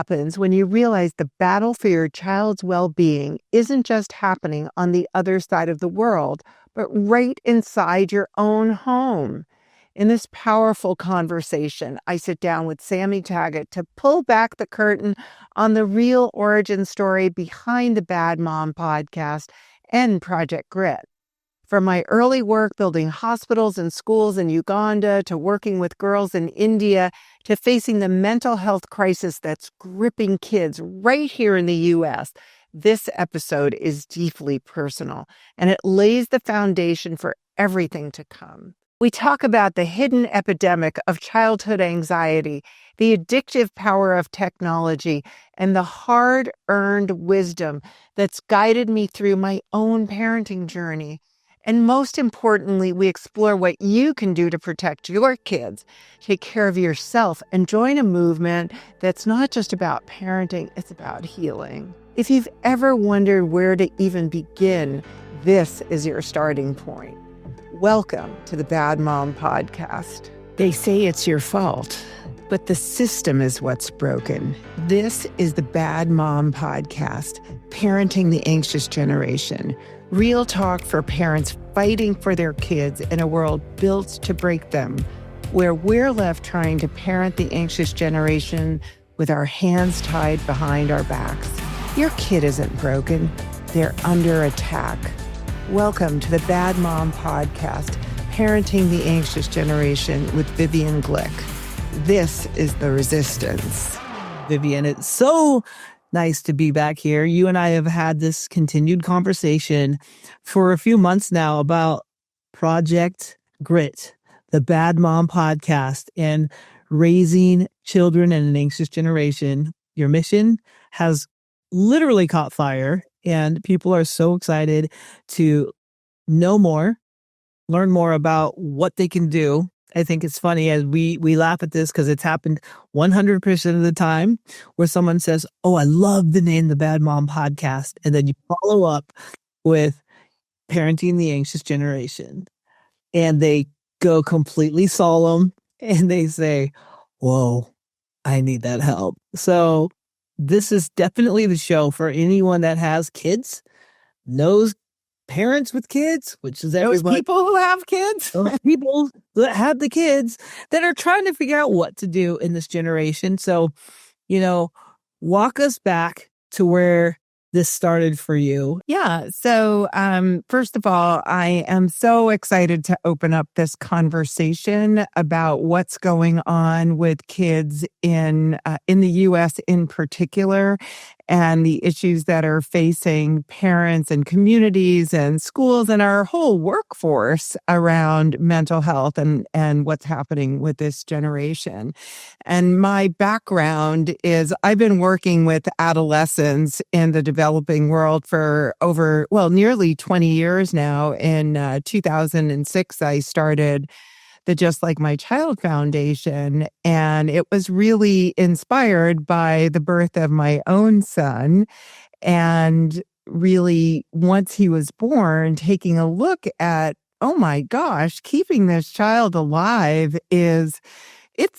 happens when you realize the battle for your child's well-being isn't just happening on the other side of the world, but right inside your own home? In this powerful conversation, I sit down with Sammy Tagget to pull back the curtain on the real origin story behind the Bad Mom podcast and Project Grit. From my early work building hospitals and schools in Uganda to working with girls in India to facing the mental health crisis that's gripping kids right here in the U.S., this episode is deeply personal, and it lays the foundation for everything to come. We talk about the hidden epidemic of childhood anxiety, the addictive power of technology, and the hard-earned wisdom that's guided me through my own parenting journey. And most importantly, we explore what you can do to protect your kids, take care of yourself, and join a movement that's not just about parenting, it's about healing. If you've ever wondered where to even begin, this is your starting point. Welcome to the Bad Mom podcast. They say it's your fault, but the system is what's broken. This is the Bad Mom podcast, Parenting the Anxious Generation. Real talk for parents fighting for their kids in a world built to break them, where we're left trying to parent the anxious generation with our hands tied behind our backs. Your kid isn't broken. They're under attack. Welcome to the Bad Mom podcast, Parenting the Anxious Generation with Vivian Glyck. This is the resistance. Vivian, it's so nice to be back here. You and I have had this continued conversation for a few months now about Project Grit, the Bad Mom podcast, and raising children in an anxious generation. Your mission has literally caught fire, and people are so excited to know more, learn more about what they can do. I think it's funny as we laugh at this because it's happened 100% of the time where someone says, "Oh, I love the name, the Bad Mom podcast." And then you follow up with Parenting the Anxious Generation. And they go completely solemn and they say, "Whoa, I need that help." So this is definitely the show for anyone that has kids, knows parents with kids, which is everybody. Those people who have kids. Those people that have the kids that are trying to figure out what to do in this generation. So, walk us back to where this started for you. Yeah. So, first of all, I am so excited to open up this conversation about what's going on with kids in the U.S. in particular, and the issues that are facing parents and communities and schools and our whole workforce around mental health and what's happening with this generation. And my background is I've been working with adolescents in the developing world for nearly 20 years now. In 2006, I started the Just Like My Child Foundation, and it was really inspired by the birth of my own son. And really, once he was born, taking a look at, oh my gosh, keeping this child alive it's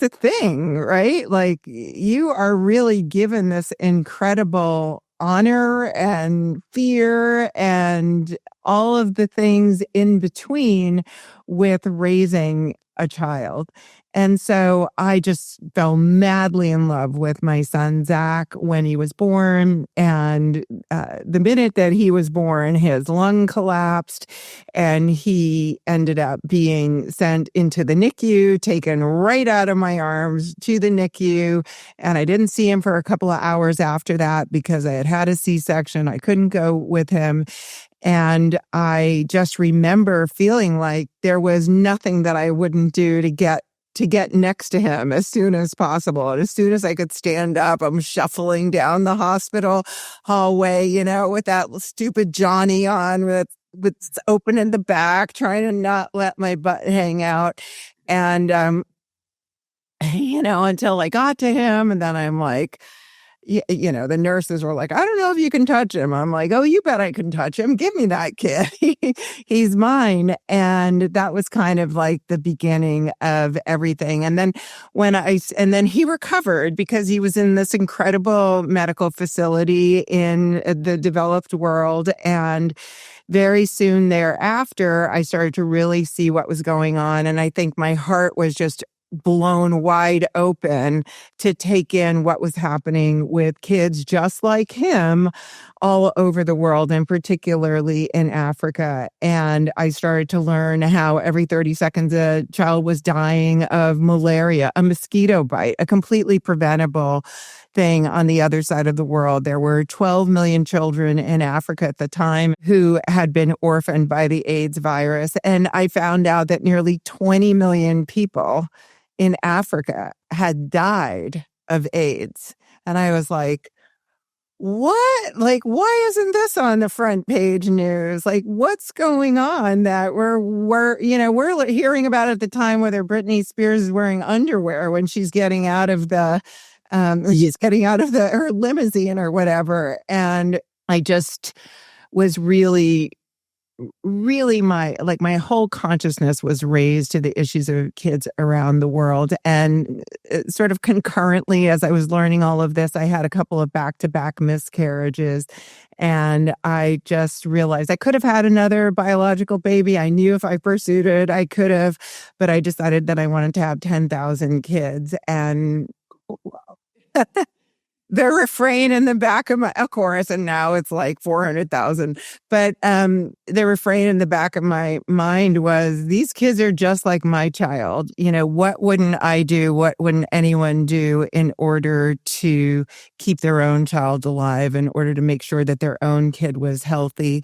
a thing, right? Like, you are really given this incredible honor and fear and all of the things in between with raising a child. And so I just fell madly in love with my son, Zach, when he was born. And the minute that he was born, his lung collapsed and he ended up being sent into the NICU, taken right out of my arms to the NICU. And I didn't see him for a couple of hours after that because I had had a C-section. I couldn't go with him. And I just remember feeling like there was nothing that I wouldn't do to get next to him as soon as possible. And as soon as I could stand up, I'm shuffling down the hospital hallway, with that stupid Johnny on with open in the back, trying to not let my butt hang out. And, until I got to him. And then I'm like, the nurses were like, I don't know if you can touch him. I'm like, oh, you bet I can touch him. Give me that kid. He's mine. And that was kind of like the beginning of everything. And then and then he recovered because he was in this incredible medical facility in the developed world. And very soon thereafter, I started to really see what was going on. And I think my heart was just blown wide open to take in what was happening with kids just like him all over the world, and particularly in Africa. And I started to learn how every 30 seconds a child was dying of malaria, a mosquito bite, a completely preventable thing on the other side of the world. There were 12 million children in Africa at the time who had been orphaned by the AIDS virus. And I found out that nearly 20 million people in Africa had died of AIDS. And I was like, what? Like, why isn't this on the front page news? Like, what's going on that we're hearing about at the time whether Britney Spears is wearing underwear when she's getting out of her limousine or whatever. And I just was really my whole consciousness was raised to the issues of kids around the world. And sort of concurrently, as I was learning all of this, I had a couple of back-to-back miscarriages. And I just realized I could have had another biological baby. I knew if I pursued it, I could have, but I decided that I wanted to have 10,000 kids. And the refrain in the back of my, of course, and now it's like 400,000. But the refrain in the back of my mind was, these kids are just like my child. What wouldn't I do? What wouldn't anyone do in order to keep their own child alive, in order to make sure that their own kid was healthy?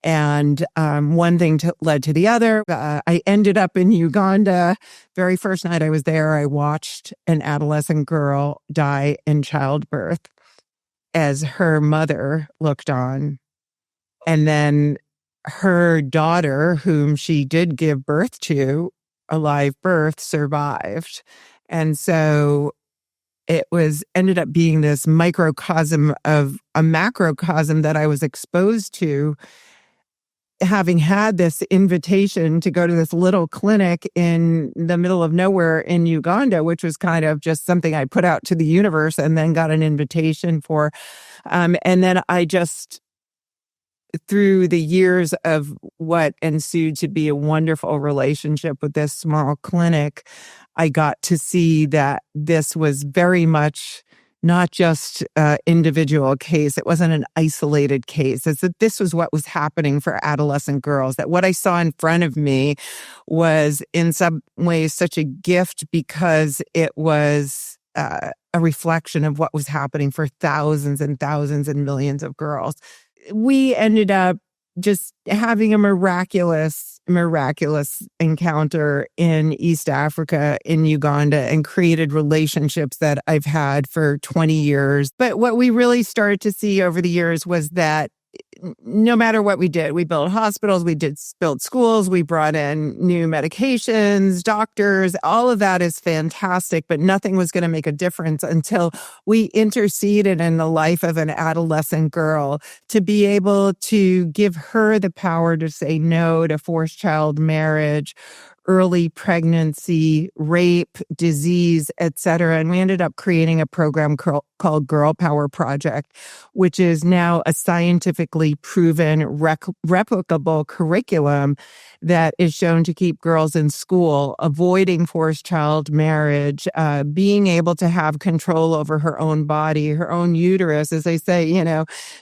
And one thing led to the other. I ended up in Uganda. Very first night I was there, I watched an adolescent girl die in childbirth as her mother looked on. And then her daughter, whom she did give birth to, a live birth, survived. And so it ended up being this microcosm of a macrocosm that I was exposed to, having had this invitation to go to this little clinic in the middle of nowhere in Uganda, which was kind of just something I put out to the universe and then got an invitation for. And then I just, through the years of what ensued to be a wonderful relationship with this small clinic, I got to see that this was very much not just an individual case. It wasn't an isolated case. It's that this was what was happening for adolescent girls, that what I saw in front of me was in some ways such a gift because it was a reflection of what was happening for thousands and thousands and millions of girls. We ended up just having a miraculous encounter in East Africa, in Uganda, and created relationships that I've had for 20 years. But what we really started to see over the years was that no matter what we did, we built hospitals, we built schools, we brought in new medications, doctors, all of that is fantastic, but nothing was going to make a difference until we interceded in the life of an adolescent girl to be able to give her the power to say no to forced child marriage, early pregnancy, rape, disease, etc. And we ended up creating a program called Girl Power Project, which is now a scientifically proven replicable curriculum that is shown to keep girls in school, avoiding forced child marriage, being able to have control over her own body, her own uterus. As they say,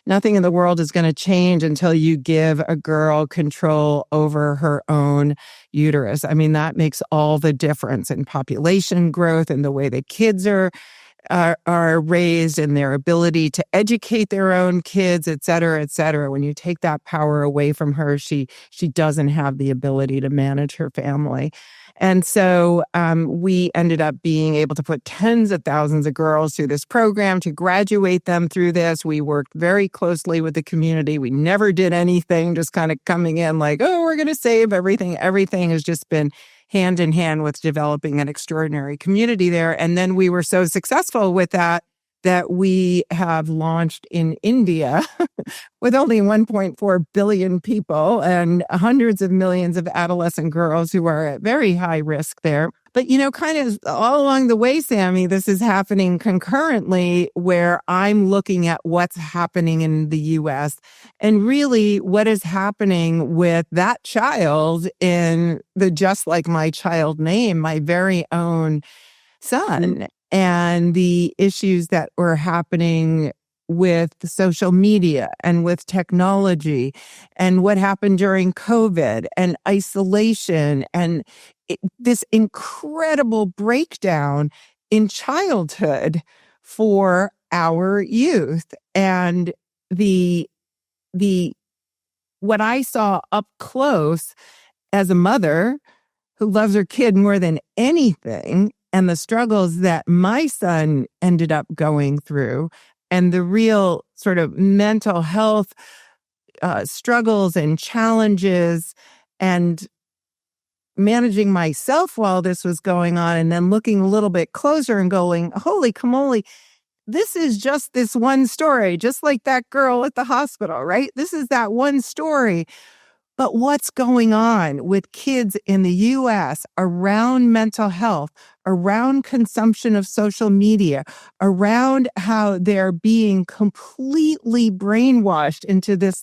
nothing in the world is going to change until you give a girl control over her own uterus. I mean, that makes all the difference in population growth and the way that kids are raised and their ability to educate their own kids, et cetera, et cetera. When you take that power away from her, she doesn't have the ability to manage her family. And so we ended up being able to put tens of thousands of girls through this program, to graduate them through this. We worked very closely with the community. We never did anything just kind of coming in like, oh, we're going to save everything. Everything has just been hand in hand with developing an extraordinary community there. And then we were so successful with that that we have launched in India with only 1.4 billion people and hundreds of millions of adolescent girls who are at very high risk there. But, kind of all along the way, Sammy, this is happening concurrently where I'm looking at what's happening in the US and really what is happening with that child in the Just Like My Child name, my very own son, and the issues that were happening with social media and with technology and what happened during COVID and isolation and this incredible breakdown in childhood for our youth. And the what I saw up close as a mother who loves her kid more than anything, and the struggles that my son ended up going through, and the real sort of mental health struggles and challenges, and managing myself while this was going on, and then looking a little bit closer and going, holy camoli, this is just this one story, just like that girl at the hospital, right? This is that one story. But what's going on with kids in the US around mental health, around consumption of social media, around how they're being completely brainwashed into this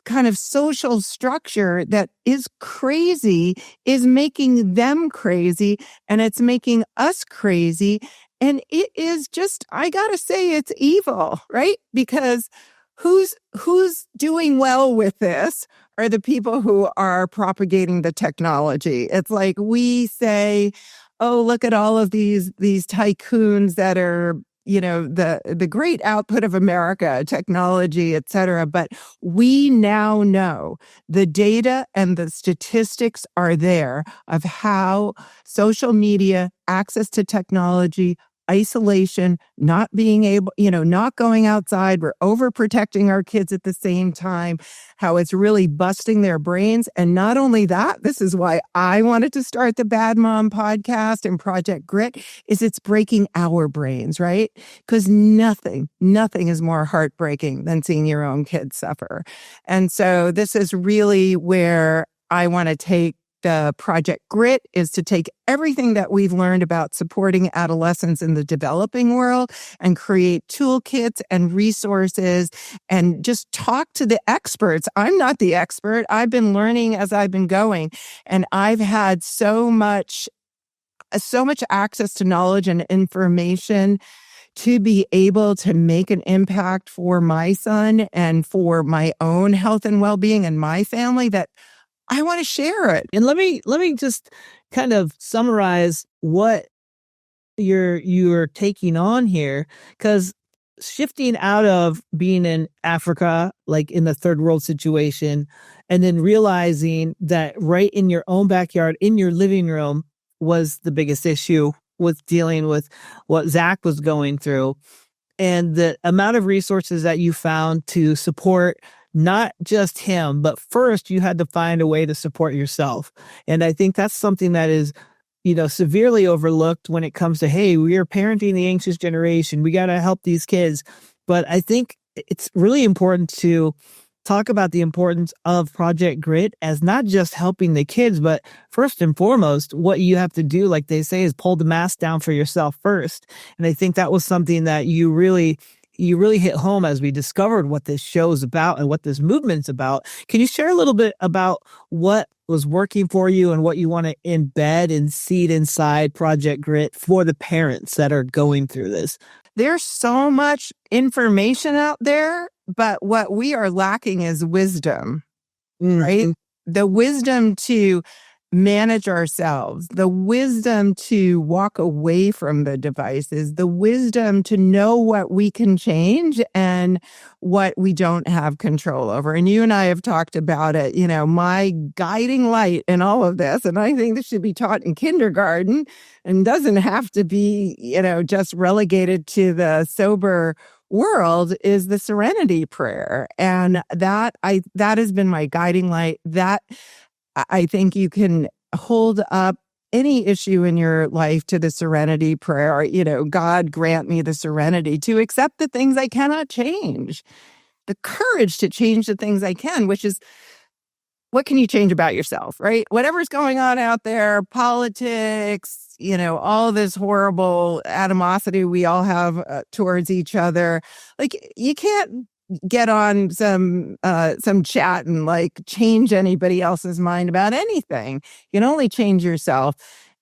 kind of social structure that is crazy, is making them crazy, and it's making us crazy. And it is just, I gotta say, it's evil, right? Because who's doing well with this are the people who are propagating the technology. It's like we say, oh, look at all of these tycoons that are, the great output of America, technology, et cetera. But we now know the data and the statistics are there of how social media, access to technology, isolation, not being able, not going outside. We're overprotecting our kids at the same time, how it's really busting their brains. And not only that, this is why I wanted to start the Bad Mom podcast and Project Grit, is it's breaking our brains, right? Because nothing is more heartbreaking than seeing your own kids suffer. And so this is really where I want to take the Project Grit, is to take everything that we've learned about supporting adolescents in the developing world and create toolkits and resources and just talk to the experts. I'm not the expert. I've been learning as I've been going, and I've had so much access to knowledge and information to be able to make an impact for my son and for my own health and well-being and my family, that I want to share it. And let me just kind of summarize what you're taking on here, because shifting out of being in Africa, like in the third world situation, and then realizing that right in your own backyard, in your living room, was the biggest issue with dealing with what Zach was going through, and the amount of resources that you found to support not just him, but first you had to find a way to support yourself. And I think that's something that is, severely overlooked when it comes to, hey, we are parenting the anxious generation. We got to help these kids. But I think it's really important to talk about the importance of Project Grit as not just helping the kids, but first and foremost, what you have to do, like they say, is pull the mask down for yourself first. And I think that was something that you really hit home as we discovered what this show's about and what this movement's about. Can you share a little bit about what was working for you and what you want to embed and seed inside Project Grit for the parents that are going through this? There's so much information out there, but what we are lacking is wisdom, right? The wisdom to manage ourselves, the wisdom to walk away from the devices, the wisdom to know what we can change and what we don't have control over. And you and I have talked about it, my guiding light in all of this. And I think this should be taught in kindergarten and doesn't have to be, just relegated to the sober world, is the Serenity Prayer. And that has been my guiding light. That I think you can hold up any issue in your life to the Serenity Prayer, God grant me the serenity to accept the things I cannot change, the courage to change the things I can, which is, what can you change about yourself, right? Whatever's going on out there, politics, all this horrible animosity we all have towards each other. Like, you can't get on some chat and change anybody else's mind about anything. You can only change yourself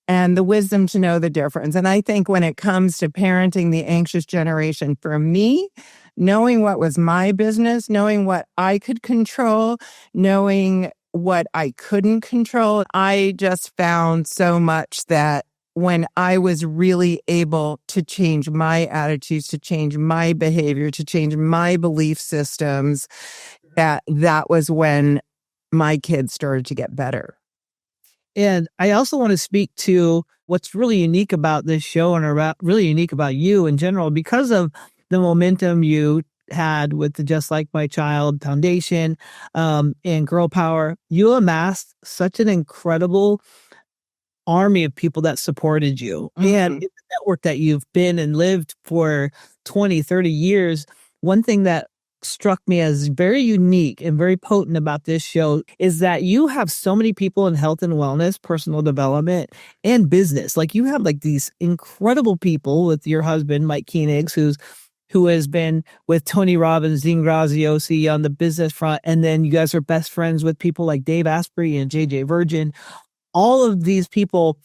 and the wisdom to know the difference. And I think when it comes to parenting the anxious generation, for me, knowing what was my business, knowing what I could control, knowing what I couldn't control, I just found so much that when I was really able to change my attitudes, to change my behavior, to change my belief systems, that was when my kids started to get better. And I also want to speak to what's really unique about this show and really unique about you in general, because of the momentum you had with the Just Like My Child Foundation and Girl Power. You amassed such an incredible army of people that supported you. Mm-hmm. And in the network that you've been and lived for 20, 30 years, one thing that struck me as very unique and very potent about this show is that you have so many people in health and wellness, personal development, and business. Like, you have these incredible people with your husband, Mike Koenigs, who has been with Tony Robbins, Dean Graziosi on the business front. And then you guys are best friends with people like Dave Asprey and JJ Virgin. All of these people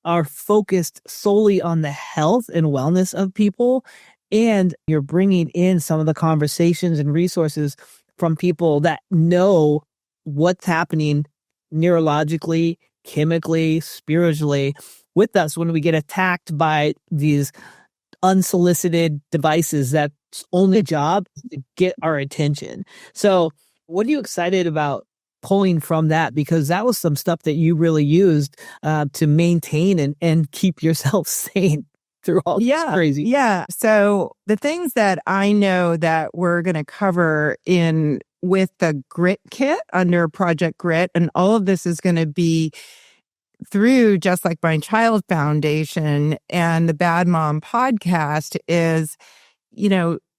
are focused solely on the health and wellness of people. And you're bringing in some of the conversations and resources from people that know what's happening neurologically, chemically, spiritually with us when we get attacked by these unsolicited devices that's only job is to get our attention. So what are you excited about pulling from that? Because that was some stuff that you really used to maintain and keep yourself sane through all this crazy. Yeah. So the things that I know that we're going to cover with the Grit Kit under Project Grit, and all of this is going to be through Just Like My Child Foundation and the Bad Mom podcast, is,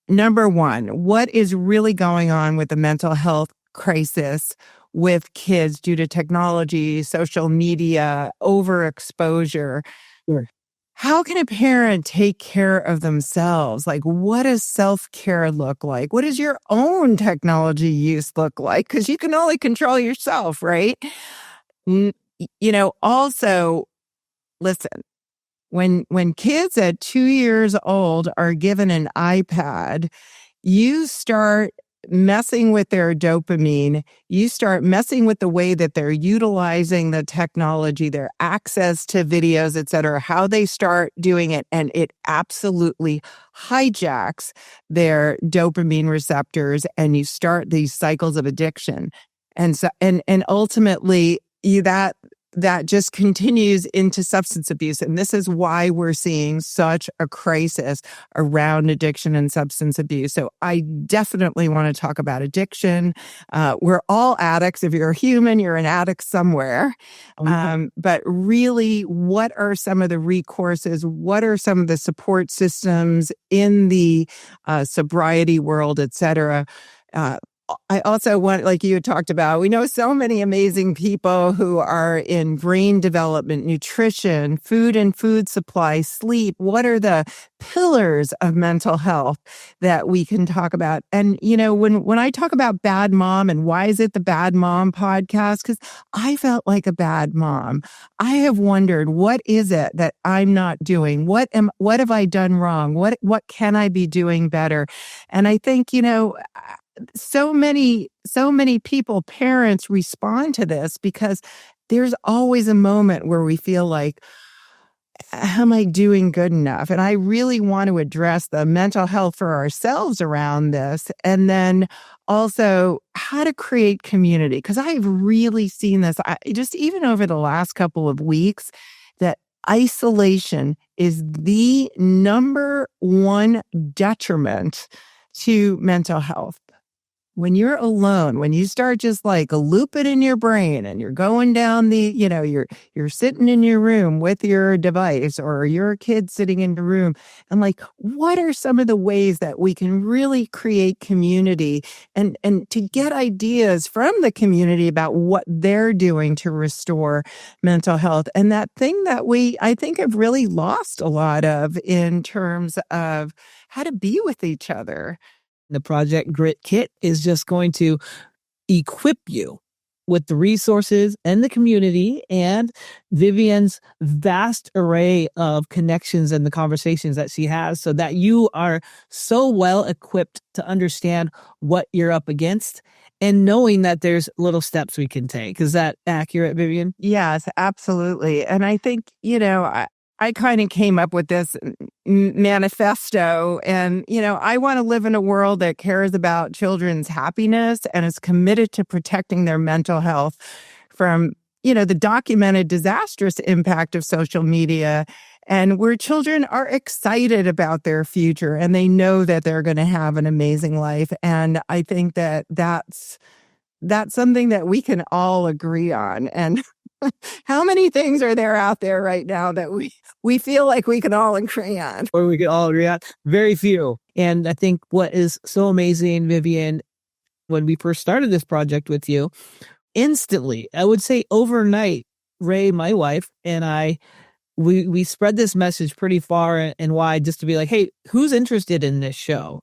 number one, what is really going on with the mental health crisis with kids due to technology, social media, overexposure. Sure. How can a parent take care of themselves? Like, what does self-care look like? What does your own technology use look like? Because you can only control yourself, right? Also, listen, when kids at 2 years old are given an iPad, you start messing with their dopamine. You start messing with the way that they're utilizing the technology, their access to videos, et cetera, how they start doing it. And it absolutely hijacks their dopamine receptors, and you start these cycles of addiction. And so, and ultimately that just continues into substance abuse. And this is why we're seeing such a crisis around addiction and substance abuse. So I definitely want to talk about addiction. We're all addicts. If you're a human, you're an addict somewhere. But really, what are some of the recourses? What are some of the support systems in the sobriety world, et cetera? I also want, like you had talked about, we know so many amazing people who are in brain development, nutrition, food and food supply, sleep. What are the pillars of mental health that we can talk about? And, when I talk about Bad Mom and why is it the Bad Mom podcast? Because I felt like a bad mom. I have wondered, what is it that I'm not doing? What have I done wrong? What can I be doing better? And I think, so many people, parents, respond to this because there's always a moment where we feel like, am I doing good enough? And I really want to address the mental health for ourselves around this. And then also how to create community. Because I've really seen this, just even over the last couple of weeks, that isolation is the number one detriment to mental health. when you're alone, when you start just like looping in your brain and you're going down you're sitting in your room with your device or your kid sitting in the room, and like, what are some of the ways that we can really create community and to get ideas from the community about what they're doing to restore mental health? And that thing that I think have really lost a lot of in terms of how to be with each other. The Project Grit Kit is just going to equip you with the resources and the community and Vivian's vast array of connections and the conversations that she has, so that you are so well equipped to understand what you're up against and knowing that there's little steps we can take. Is that accurate, Vivian? Yes, absolutely. And I think, I kind of came up with this manifesto, and, I want to live in a world that cares about children's happiness and is committed to protecting their mental health from, the documented disastrous impact of social media, and where children are excited about their future and they know that they're going to have an amazing life. And I think that that's something that we can all agree on. And how many things are there out there right now that we feel like we can all agree on? Or we can all agree on? Very few. And I think what is so amazing, Vivian, when we first started this project with you, instantly, I would say overnight, Ray, my wife, and I, we spread this message pretty far and wide, just to be like, hey, who's interested in this show?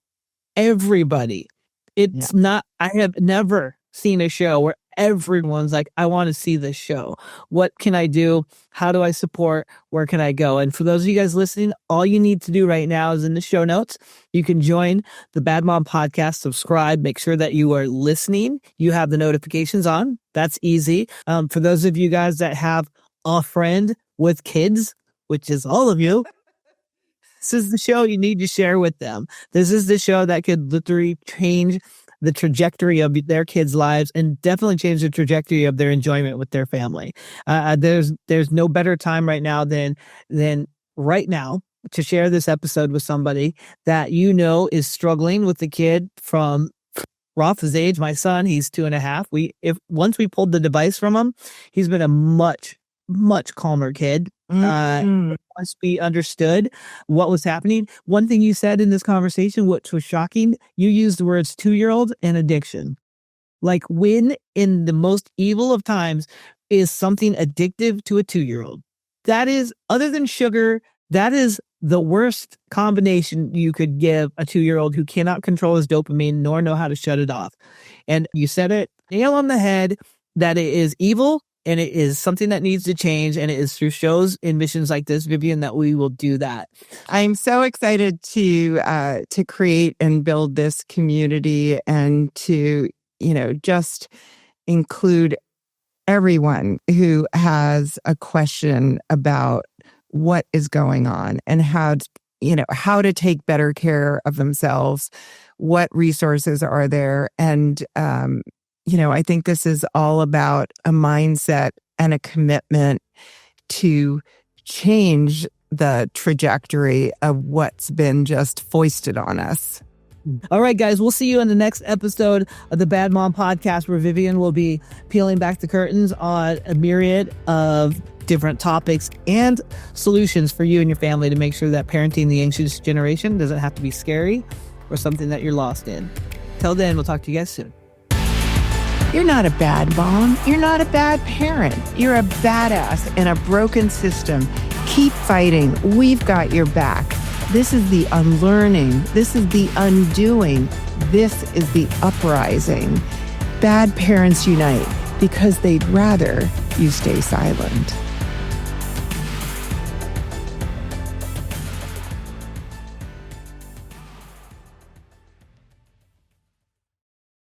Everybody. It's not, I have never seen a show where everyone's like, I want to see this show. What can I do? How do I support? Where can I go? And for those of you guys listening, all you need to do right now is in the show notes. You can join the Bad Mom Podcast, subscribe, make sure that you are listening. You have the notifications on. That's easy. For those of you guys that have a friend with kids, which is all of you, this is the show you need to share with them. This is the show that could literally change the trajectory of their kids' lives and definitely change the trajectory of their enjoyment with their family. There's no better time right now than right now to share this episode with somebody that is struggling with the kid from Roth's age. My son, he's 2.5. Once we pulled the device from him, he's been a much calmer kid. Once we understood what was happening, one thing you said in this conversation, which was shocking, you used the words 2-year-old and addiction. Like, when in the most evil of times is something addictive to a 2-year-old? That is, other than sugar, that is the worst combination you could give a 2-year-old who cannot control his dopamine nor know how to shut it off. And you said it nail on the head, that it is evil. And it is something that needs to change. And it is through shows and missions like this, Vivian, that we will do that. I'm so excited to create and build this community and to, just include everyone who has a question about what is going on and how to take better care of themselves, what resources are there. And, I think this is all about a mindset and a commitment to change the trajectory of what's been just foisted on us. All right, guys, we'll see you in the next episode of the Bad Mom Podcast, where Vivian will be peeling back the curtains on a myriad of different topics and solutions for you and your family to make sure that parenting the anxious generation doesn't have to be scary or something that you're lost in. Till then, we'll talk to you guys soon. You're not a bad mom. You're not a bad parent. You're a badass in a broken system. Keep fighting. We've got your back. This is the unlearning. This is the undoing. This is the uprising. Bad parents unite because they'd rather you stay silent.